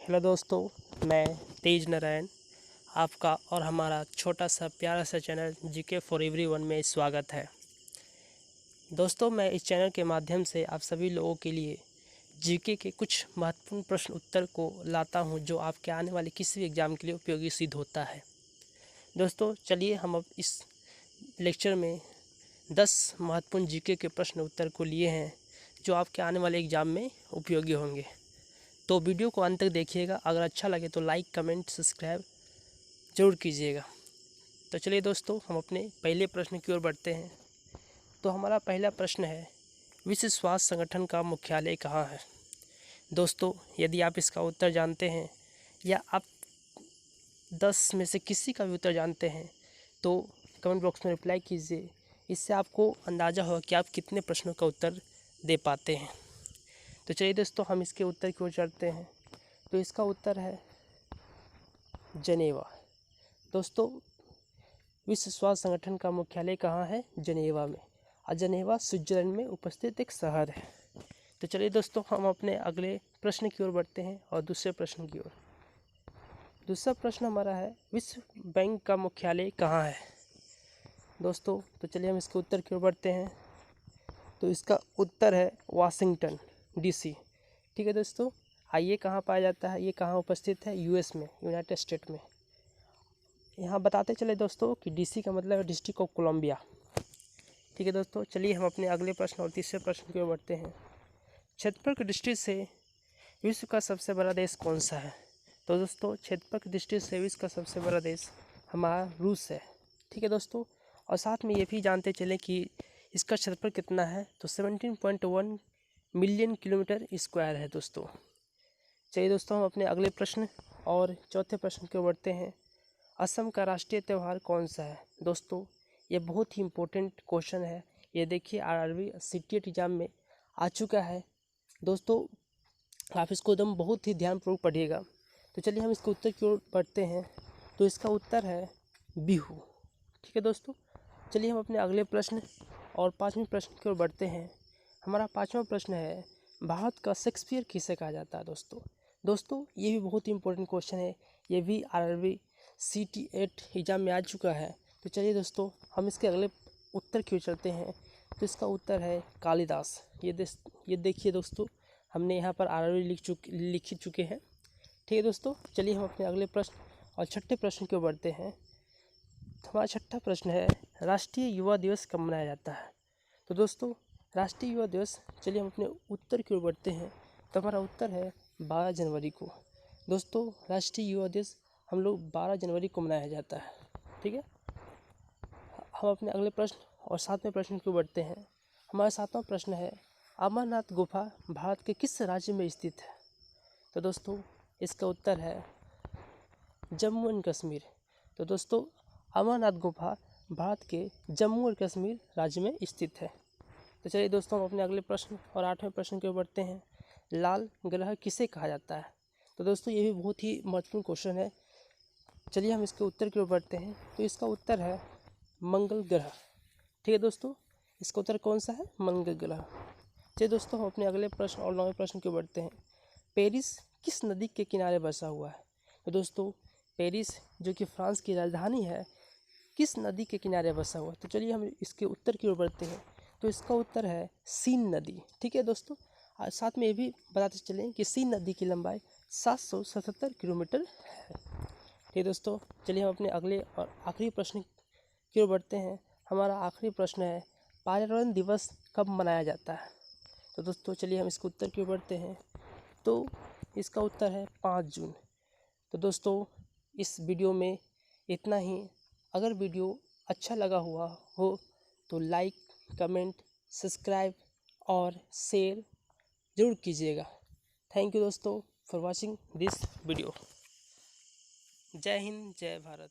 Hello दोस्तों, मैं तेज नारायण आपका और हमारा छोटा सा प्यारा सा चैनल जीके फॉर एवरीवन में स्वागत है। दोस्तों, मैं इस चैनल के माध्यम से आप सभी लोगों के लिए जीके के कुछ महत्वपूर्ण प्रश्न उत्तर को लाता हूं, जो आपके आने वाले किसी भी एग्ज़ाम के लिए उपयोगी सिद्ध होता है। दोस्तों, चलिए हम अब इस लेक्चर में 10 महत्वपूर्ण जीके के प्रश्न उत्तर को लिए हैं, जो आपके आने वाले एग्ज़ाम में उपयोगी होंगे। तो वीडियो को अंत तक देखिएगा। अगर अच्छा लगे तो लाइक, कमेंट, सब्सक्राइब ज़रूर कीजिएगा। तो चलिए दोस्तों, हम अपने पहले प्रश्न की ओर बढ़ते हैं। तो हमारा पहला प्रश्न है, विश्व स्वास्थ्य संगठन का मुख्यालय कहाँ है? दोस्तों, यदि आप इसका उत्तर जानते हैं या आप 10 में से किसी का भी उत्तर जानते हैं तो कमेंट बॉक्स में रिप्लाई कीजिए। इससे आपको अंदाज़ा होगा कि आप कितने प्रश्नों का उत्तर दे पाते हैं। तो चलिए दोस्तों, हम इसके उत्तर की ओर चलते हैं। तो इसका उत्तर है जनेवा। दोस्तों, विश्व स्वास्थ्य संगठन का मुख्यालय कहाँ है? जनेवा में। और जनेवा स्विट्जरलैंड में उपस्थित एक शहर है। तो चलिए दोस्तों, हम अपने अगले प्रश्न की ओर बढ़ते हैं और दूसरे प्रश्न की ओर। दूसरा प्रश्न हमारा है, विश्व बैंक का मुख्यालय कहाँ है? दोस्तों, तो चलिए हम इसके उत्तर की ओर बढ़ते हैं। तो इसका उत्तर है वाशिंगटन डीसी। ठीक है दोस्तों, ये कहाँ पाया जाता है? ये कहाँ उपस्थित है? यूएस में, यूनाइटेड स्टेट में। यहाँ बताते चले दोस्तों कि डीसी का मतलब है डिस्ट्रिक्ट ऑफ कोलंबिया। ठीक है दोस्तों, चलिए हम अपने अगले प्रश्न और तीसरे प्रश्न की ओर बढ़ते हैं। क्षेत्रफल की दृष्टि से विश्व का सबसे बड़ा देश कौन सा है? तो दोस्तों, क्षेत्रफल की दृष्टि से विश्व का सबसे बड़ा देश हमारा रूस है। ठीक है दोस्तों, और साथ में ये भी जानते चलें कि इसका क्षेत्रफल कितना है। तो 17.1 मिलियन किलोमीटर स्क्वायर है दोस्तों। चलिए दोस्तों, हम अपने अगले प्रश्न और चौथे प्रश्न की ओर बढ़ते हैं। असम का राष्ट्रीय त्यौहार कौन सा है? दोस्तों, ये बहुत ही इम्पोर्टेंट क्वेश्चन है। ये देखिए आरआरबी सीटीएट एग्जाम में आ चुका है। दोस्तों, आप इसको एकदम बहुत ही ध्यानपूर्वक पढ़िएगा। तो चलिए हम इसके उत्तर की ओर बढ़ते हैं। तो इसका उत्तर है बिहू। ठीक है दोस्तों, चलिए हम अपने अगले प्रश्न और पाँचवें प्रश्न की ओर बढ़ते हैं। हमारा पाँचवा प्रश्न है, भारत का शेक्सपियर किसे कहा जाता है? दोस्तों, ये भी बहुत ही इंपॉर्टेंट क्वेश्चन है। ये भी आरआरबी CT8 एग्जाम में आ चुका है। तो चलिए दोस्तों, हम इसके अगले उत्तर की ओर चलते हैं। तो इसका उत्तर है कालिदास। ये देखिए दोस्तों, हमने यहाँ पर आरआरबी लिख चुके हैं। ठीक है दोस्तों, चलिए हम अपने अगले प्रश्न और छठे प्रश्न की ओर बढ़ते हैं। हमारा छठा प्रश्न है, राष्ट्रीय युवा दिवस कब मनाया जाता है? तो दोस्तों, राष्ट्रीय युवा दिवस, चलिए हम अपने उत्तर की ओर बढ़ते हैं। तो हमारा उत्तर है 12 जनवरी को। दोस्तों, राष्ट्रीय युवा दिवस हम लोग 12 जनवरी को मनाया जाता है। ठीक है, हम अपने अगले प्रश्न और सातवें प्रश्न की ओर बढ़ते हैं। हमारा सातवां प्रश्न है, अमरनाथ गुफा भारत के किस राज्य में स्थित है? तो दोस्तों, इसका उत्तर है जम्मू एंड कश्मीर। तो दोस्तों, अमरनाथ गुफा भारत के जम्मू और कश्मीर राज्य में स्थित है। तो चलिए दोस्तों, हम अपने अगले प्रश्न और आठवें प्रश्न की ओर बढ़ते हैं। लाल ग्रह किसे कहा जाता है? तो दोस्तों, ये भी बहुत ही महत्वपूर्ण क्वेश्चन है। चलिए हम इसके उत्तर की ओर बढ़ते हैं। तो इसका उत्तर है मंगल ग्रह। ठीक है दोस्तों, इसका उत्तर कौन सा है? मंगल ग्रह। चलिए दोस्तों, हम अपने अगले प्रश्न और नौवें प्रश्न की ओर बढ़ते हैं। पेरिस किस नदी के किनारे बसा हुआ है? तो दोस्तों, पेरिस जो कि फ्रांस की राजधानी है, किस नदी के किनारे बसा हुआ है? तो चलिए हम इसके उत्तर की ओर बढ़ते हैं। तो इसका उत्तर है सीन नदी। ठीक है दोस्तों, और साथ में ये भी बताते चलें कि सीन नदी की लंबाई 777 किलोमीटर है। ठीक है दोस्तों, चलिए हम अपने अगले और आखिरी प्रश्न की ओर बढ़ते हैं। हमारा आखिरी प्रश्न है, पर्यावरण दिवस कब मनाया जाता है? तो दोस्तों, चलिए हम इसके उत्तर की ओर बढ़ते हैं। तो इसका उत्तर है 5 जून। तो दोस्तों, इस वीडियो में इतना ही। अगर वीडियो अच्छा लगा हुआ हो तो लाइक, कमेंट, सब्सक्राइब और शेयर ज़रूर कीजिएगा। थैंक यू दोस्तों फॉर वॉचिंग दिस वीडियो। जय हिंद, जय भारत।